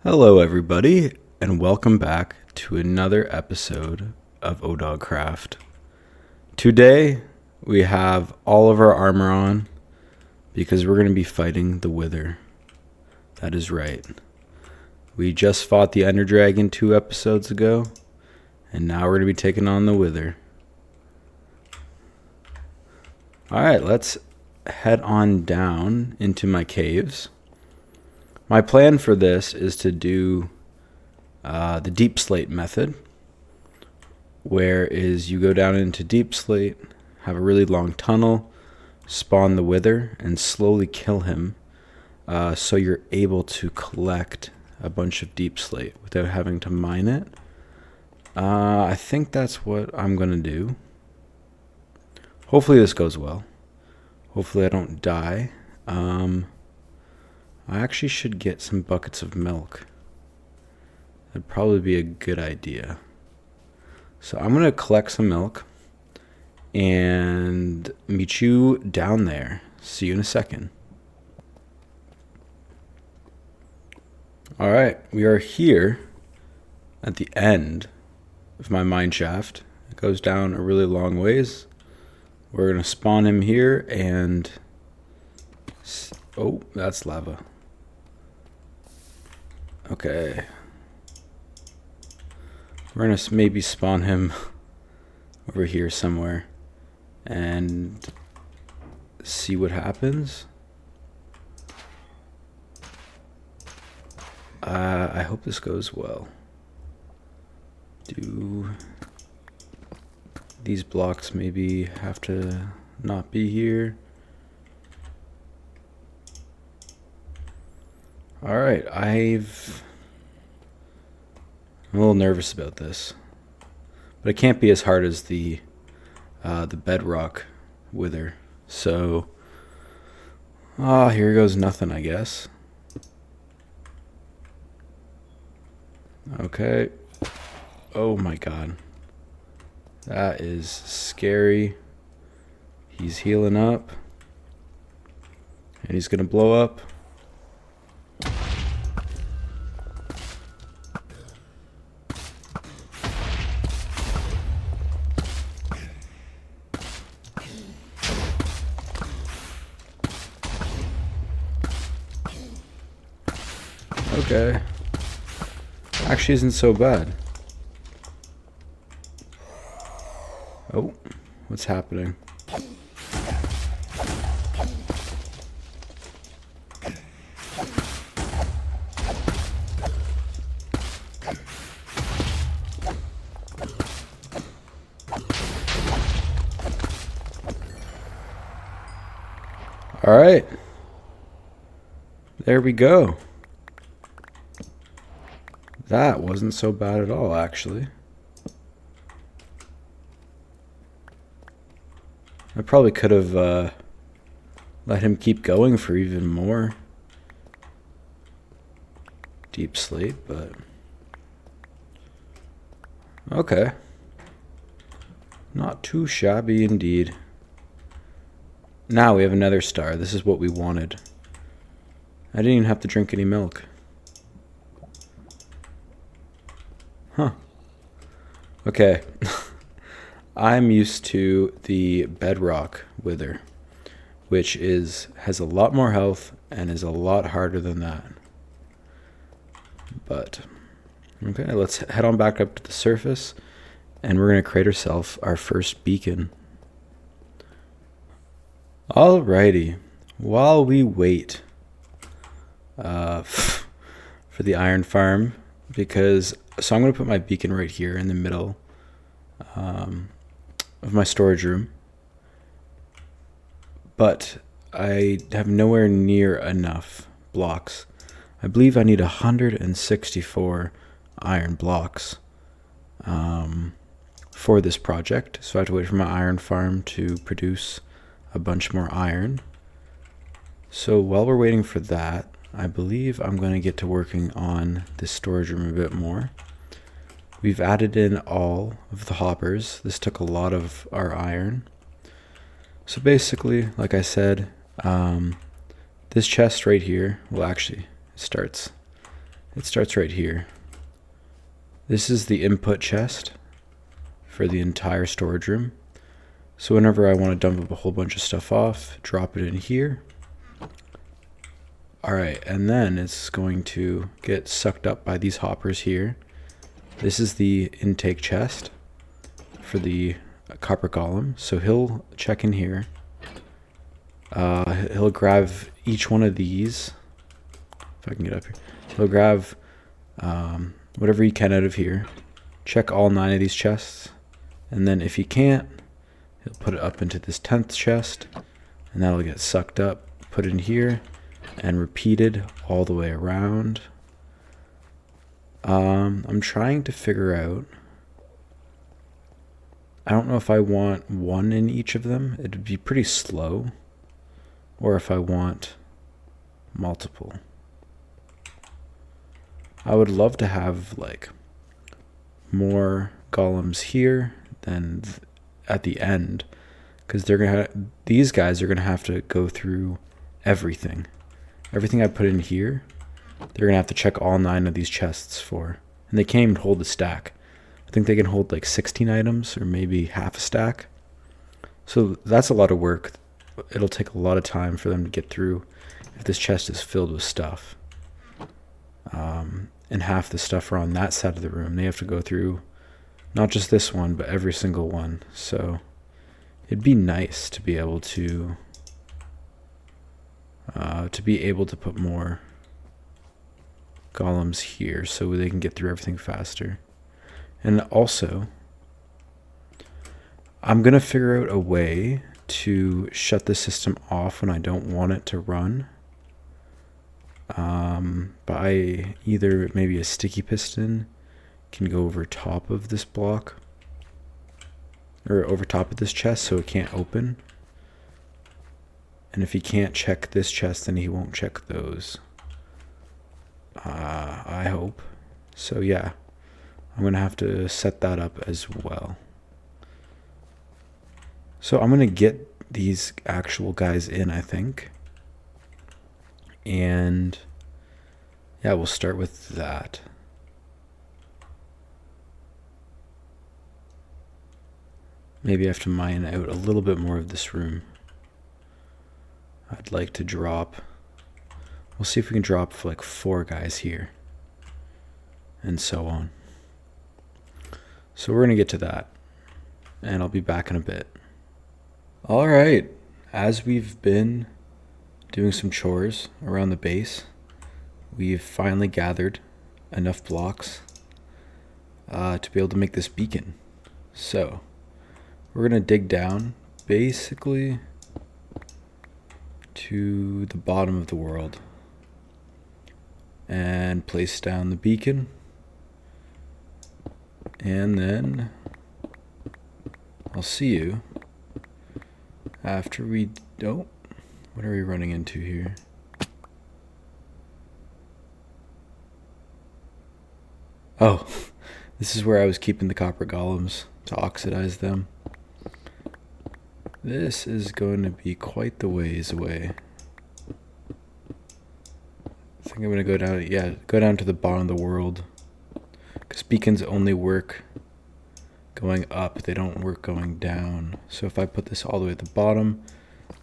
Hello, everybody, and welcome back to another episode of ODogcraft. Today, we have all of our armor on because we're going to be fighting the Wither. That is right. We just fought the Ender Dragon 2 episodes ago, and now we're going to be taking on the Wither. Alright, let's head on down into my caves. My plan for this is to do the deep slate method, where is you go down into deep slate, have a really long tunnel, spawn the Wither, and slowly kill him, so you're able to collect a bunch of deep slate without having to mine it. I think that's what I'm going to do. Hopefully this goes well. Hopefully I don't die. I actually should get some buckets of milk. That'd probably be a good idea. So I'm going to collect some milk and meet you down there. See you in a second. Alright, we are here at the end of my mine shaft. It goes down a really long ways. We're going to spawn him here and... Oh, that's lava. Okay. We're going to maybe spawn him over here somewhere and see what happens. I hope this goes well. Do these blocks maybe have to not be here? Alright, I'm a little nervous about this, but it can't be as hard as the bedrock Wither. So, here goes nothing, I guess. Okay. Oh my god. That is scary. He's healing up. And he's gonna blow up. Okay. Actually isn't so bad. Oh, what's happening? All right. There we go. That wasn't so bad at all, actually. I probably could have let him keep going for even more deep slate, but okay. Not too shabby indeed. Now we have another star. This is what we wanted. I didn't even have to drink any milk. Huh. Okay. I'm used to the bedrock Wither, which has a lot more health and is a lot harder than that. But okay, let's head on back up to the surface, and we're gonna create ourselves our first beacon. Alrighty. While we wait for the iron farm, so I'm going to put my beacon right here in the middle of my storage room. But I have nowhere near enough blocks. I believe I need 164 iron blocks for this project. So I have to wait for my iron farm to produce a bunch more iron. So while we're waiting for that, I believe I'm going to get to working on this storage room a bit more. We've added in all of the hoppers. This took a lot of our iron. So basically, like I said, this chest right here, well actually, it starts It starts right here. This is the input chest for the entire storage room. So whenever I want to dump a whole bunch of stuff off, drop it in here. Alright, and then it's going to get sucked up by these hoppers here. This is the intake chest for the copper golem. So he'll check in here. He'll grab each one of these. If I can get up here. He'll grab whatever he can out of here. Check all 9 of these chests. And then if he can't, he'll put it up into this 10th chest. And that'll get sucked up, put in here, and repeated all the way around. I'm trying to figure out. I don't know if I want 1 in each of them. It'd be pretty slow. Or if I want multiple. I would love to have like more golems here than at the end, because these guys are gonna have to go through everything. Everything I put in here, they're gonna have to check all 9 of these chests for, and they can't even hold a stack. I think they can hold like 16 items or maybe half a stack. So that's a lot of work. It'll take a lot of time for them to get through if this chest is filled with stuff. And half the stuff are on that side of the room. They have to go through not just this one, but every single one. So it'd be nice to be able to put more golems here so they can get through everything faster. And also, I'm gonna figure out a way to shut the system off when I don't want it to run. By either maybe a sticky piston can go over top of this block or over top of this chest so it can't open. And if he can't check this chest, then he won't check those. I hope. So yeah, I'm gonna have to set that up as well. So I'm gonna get these actual guys in, I think. And yeah, we'll start with that. Maybe I have to mine out a little bit more of this room. I'd like to drop, we'll see if we can drop like 4 guys here. And so on. So we're gonna get to that. And I'll be back in a bit. Alright, as we've been doing some chores around the base, we've finally gathered enough blocks to be able to make this beacon. So we're gonna dig down basically to the bottom of the world and place down the beacon, and then I'll see you after we... Oh, what are we running into here? Oh, this is where I was keeping the copper golems to oxidize them. This is going to be quite the ways away. I think I'm going to go down, yeah, go down to the bottom of the world. Because beacons only work going up, they don't work going down. So if I put this all the way at the bottom,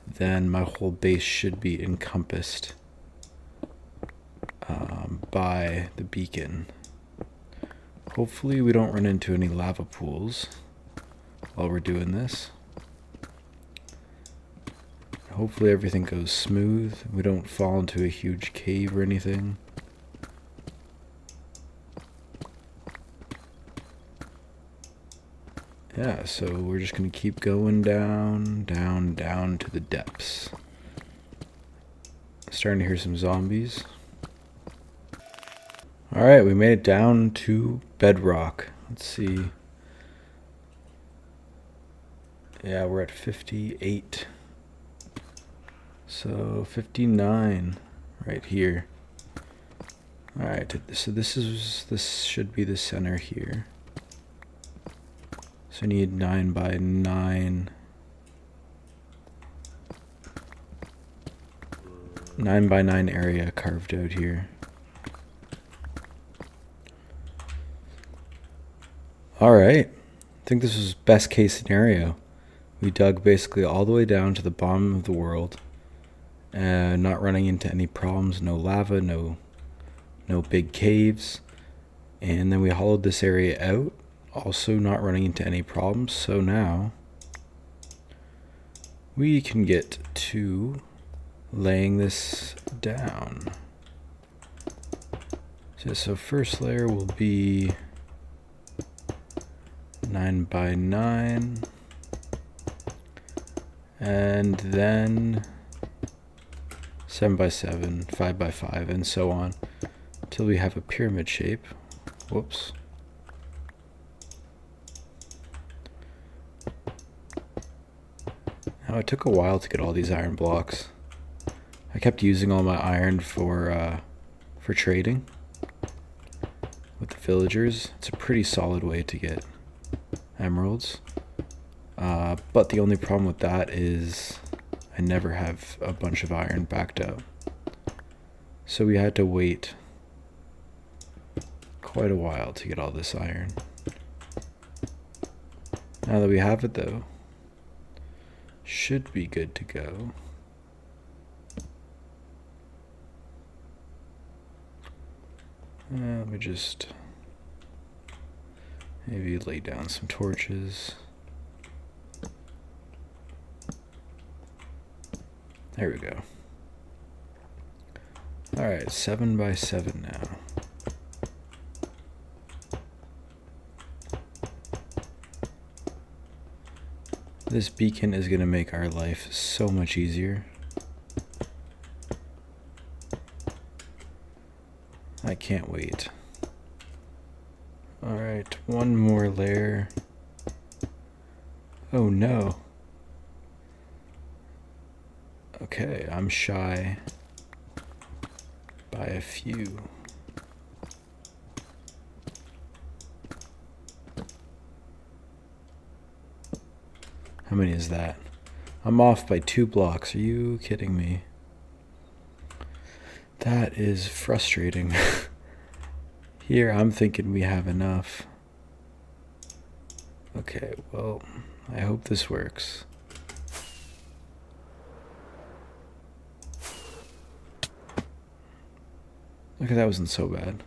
then my whole base should be encompassed by the beacon. Hopefully we don't run into any lava pools while we're doing this. Hopefully everything goes smooth. We don't fall into a huge cave or anything. Yeah, so we're just going to keep going down, down, down to the depths. Starting to hear some zombies. Alright, we made it down to bedrock. Let's see. Yeah, we're at 58. So 59 right here. Alright, so this should be the center here. So I need 9 by 9. 9 by 9 area carved out here. All right. I think this was best case scenario. We dug basically all the way down to the bottom of the world, and not running into any problems, no lava, no big caves. And then we hollowed this area out, also not running into any problems. So now we can get to laying this down. So first layer will be 9 by 9, and then 7 by 7, 5 by 5, and so on until we have a pyramid shape. Whoops. Now it took a while to get all these iron blocks. I kept using all my iron for trading with the villagers. It's a pretty solid way to get emeralds. But the only problem with that is I never have a bunch of iron backed up. So we had to wait quite a while to get all this iron. Now that we have it though, should be good to go. Let me just maybe lay down some torches. There we go. Alright, 7 by 7 now. This beacon is going to make our life so much easier. I can't wait. Alright, one more layer. Oh no. Okay, I'm shy by a few. How many is that? I'm off by 2 blocks. Are you kidding me? That is frustrating. Here, I'm thinking we have enough. Okay, well, I hope this works. Okay, that wasn't so bad.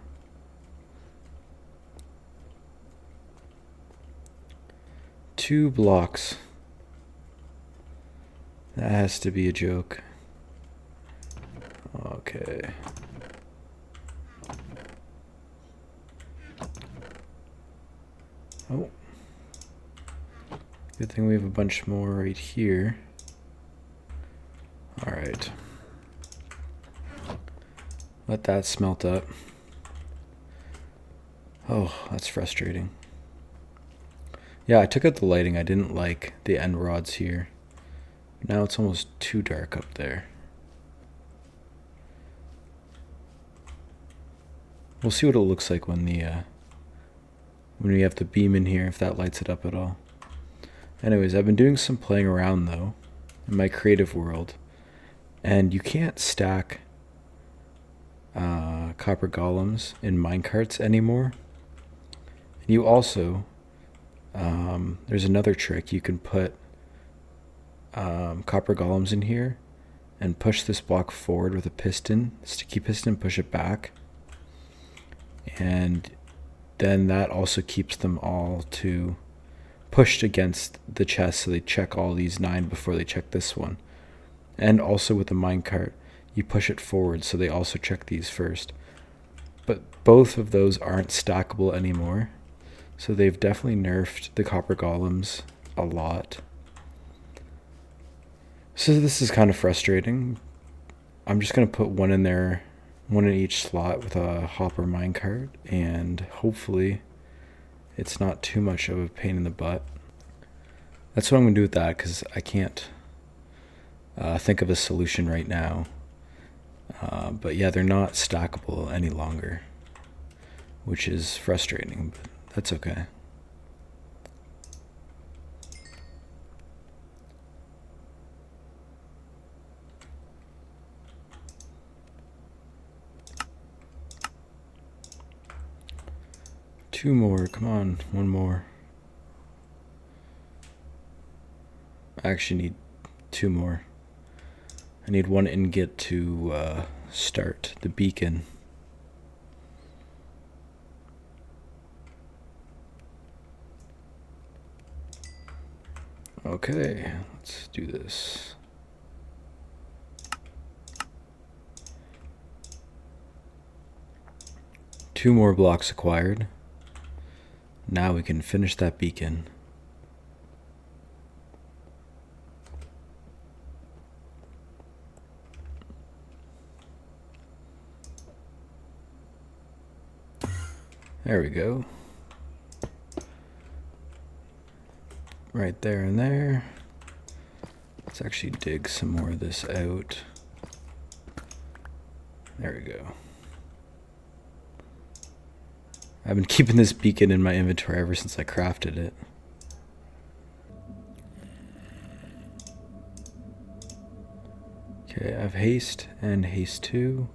Two blocks. That has to be a joke. Okay. Oh. Good thing we have a bunch more right here. Alright. Let that smelt up. Oh, that's frustrating. Yeah, I took out the lighting. I didn't like the end rods here. Now it's almost too dark up there. We'll see what it looks like when we have the beam in here, if that lights it up at all. Anyways, I've been doing some playing around though in my creative world, and you can't stack copper golems in minecarts anymore. And you also there's another trick. You can put copper golems in here and push this block forward with a piston, sticky piston, push it back, and then that also keeps them all to pushed against the chest, so they check all these 9 before they check this one. And also with the minecart, you push it forward, so they also check these first. But both of those aren't stackable anymore, so they've definitely nerfed the copper golems a lot. So this is kind of frustrating. I'm just going to put one in there, one in each slot with a hopper minecart, and hopefully it's not too much of a pain in the butt. That's what I'm going to do with that, because I can't think of a solution right now. But yeah, they're not stackable any longer, which is frustrating, but that's okay. 2 more, come on, 1 more. I actually need 2 more. I need 1 ingot to start the beacon. Okay, let's do this. Two more blocks acquired. Now we can finish that beacon. There we go. Right there and there. Let's actually dig some more of this out. There we go. I've been keeping this beacon in my inventory ever since I crafted it. Okay, I have haste and haste 2.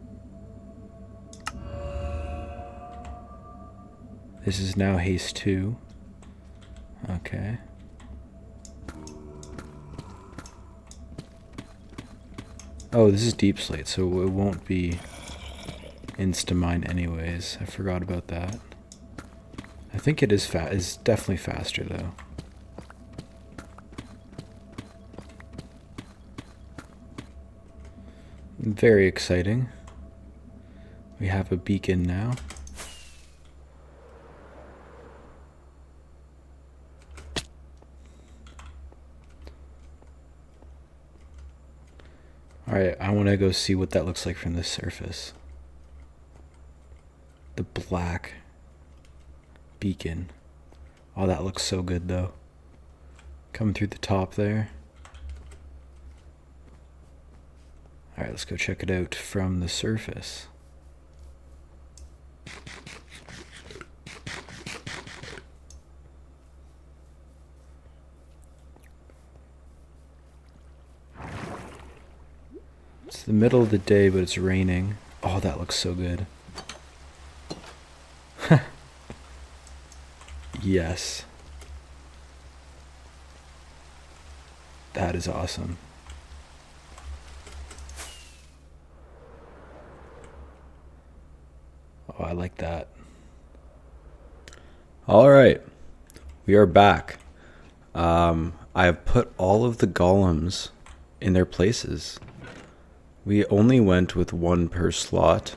This is now haste 2. Okay. Oh, this is deep slate, so it won't be insta-mine anyways. I forgot about that. I think it is it's definitely faster though. Very exciting. We have a beacon now. Alright, I want to go see what that looks like from the surface. The black beacon. Oh, that looks so good though. Coming through the top there. Alright, let's go check it out from the surface. It's the middle of the day, but it's raining. Oh, that looks so good. Yes. That is awesome. Oh, I like that. All right. We are back. I have put all of the golems in their places. We only went with 1 per slot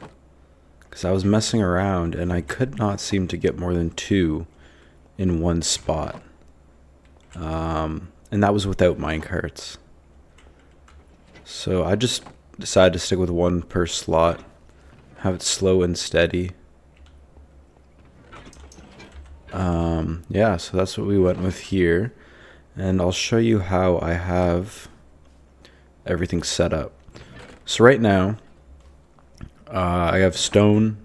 because I was messing around and I could not seem to get more than 2 in 1 spot. And that was without minecarts. So I just decided to stick with 1 per slot, have it slow and steady. Yeah, so that's what we went with here. And I'll show you how I have everything set up. So right now, I have stone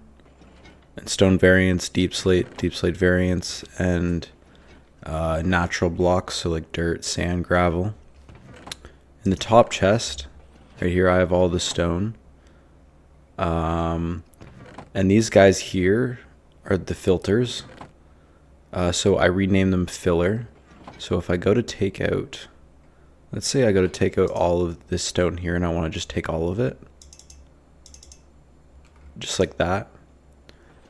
and stone variants, deep slate variants, and natural blocks, so like dirt, sand, gravel. In the top chest, right here, I have all the stone. And these guys here are the filters. So I rename them filler. So if I go to take out, let's say I go to take out all of this stone here and I want to just take all of it. Just like that.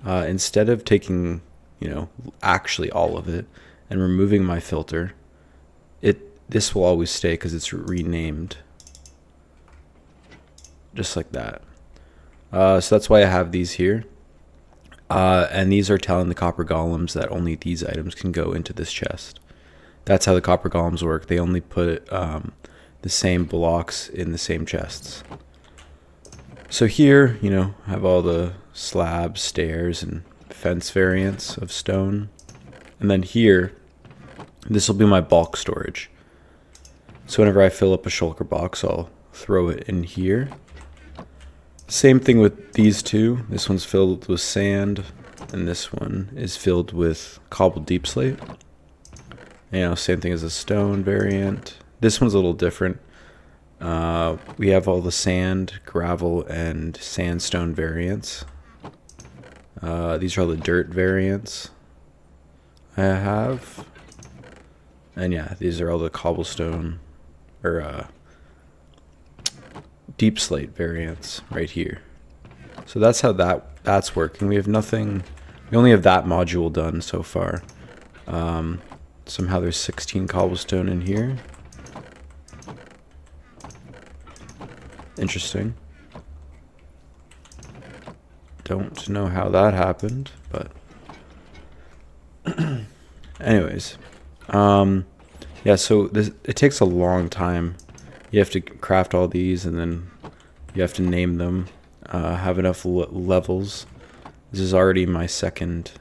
Instead of taking, actually all of it and removing my filter, this will always stay because it's renamed. Just like that. So that's why I have these here. And these are telling the copper golems that only these items can go into this chest. That's how the copper golems work. They only put the same blocks in the same chests. So here, I have all the slabs, stairs, and fence variants of stone. And then here, this will be my bulk storage. So whenever I fill up a shulker box, I'll throw it in here. Same thing with these two. This one's filled with sand, and this one is filled with cobbled deep slate. Same thing as a stone variant. This one's a little different. We have all the sand, gravel, and sandstone variants. These are all the dirt variants. I have. And yeah, these are all the cobblestone or deep slate variants right here. So that's how that's working. We have nothing. We only have that module done so far. Somehow there's 16 cobblestone in here. Interesting. Don't know how that happened, but anyways. Yeah, so it takes a long time. You have to craft all these, and then you have to name them, have enough levels. This is already my second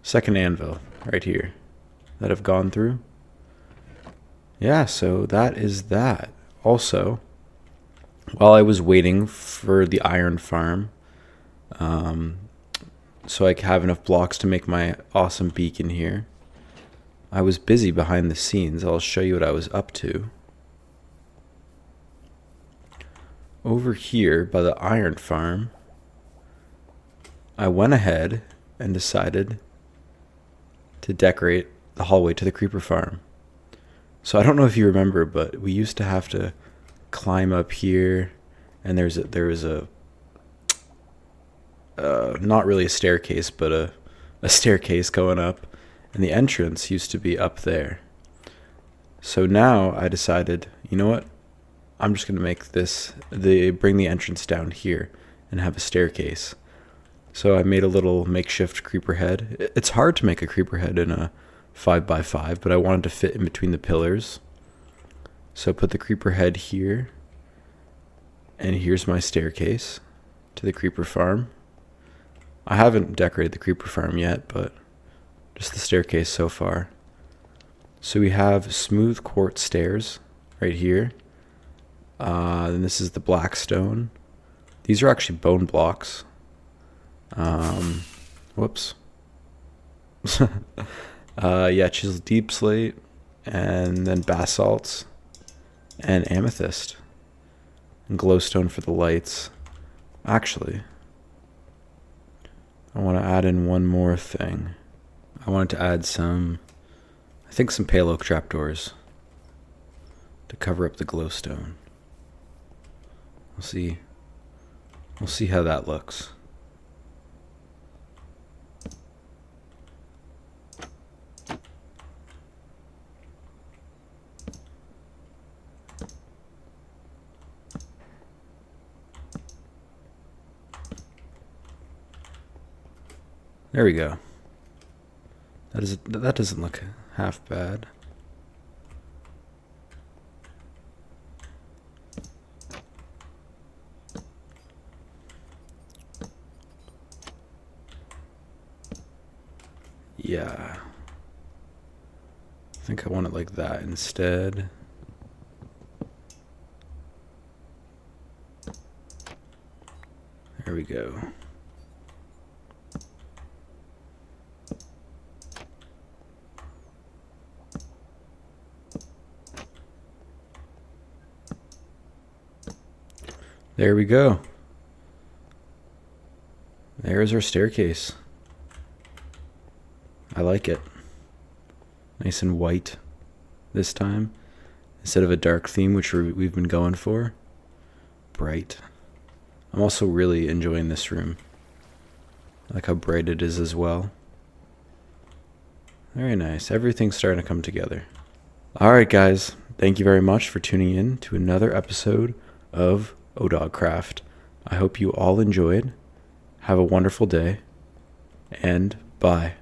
anvil right here that I've gone through. Yeah, so that is that. Also, while I was waiting for the iron farm, so I have enough blocks to make my awesome beacon here, I was busy behind the scenes. I'll show you what I was up to. Over here by the iron farm, I went ahead and decided to decorate the hallway to the creeper farm. So I don't know if you remember, but we used to have to climb up here, and there was a not really a staircase, but a staircase going up, and the entrance used to be up there. So now I decided, you know what? I'm just going to make bring the entrance down here and have a staircase. So I made a little makeshift creeper head. It's hard to make a creeper head in a 5x5, but I wanted to fit in between the pillars. So I put the creeper head here, and here's my staircase to the creeper farm. I haven't decorated the creeper farm yet, but just the staircase so far. So we have smooth quartz stairs right here. Then this is the black stone. These are actually bone blocks. Whoops. Yeah, chiseled deep slate, and then basalts, and amethyst, and glowstone for the lights. Actually, I want to add in one more thing. I wanted to add some pale oak trapdoors to cover up the glowstone. We'll see how that looks. There we go. That doesn't look half bad. Yeah. I think I want it like that instead. There we go. There we go. There's our staircase. I like it. Nice and white this time, instead of a dark theme, which we've been going for. Bright. I'm also really enjoying this room. I like how bright it is as well. Very nice. Everything's starting to come together. Alright guys, thank you very much for tuning in to another episode of ODogcraft. I hope you all enjoyed. Have a wonderful day, and bye.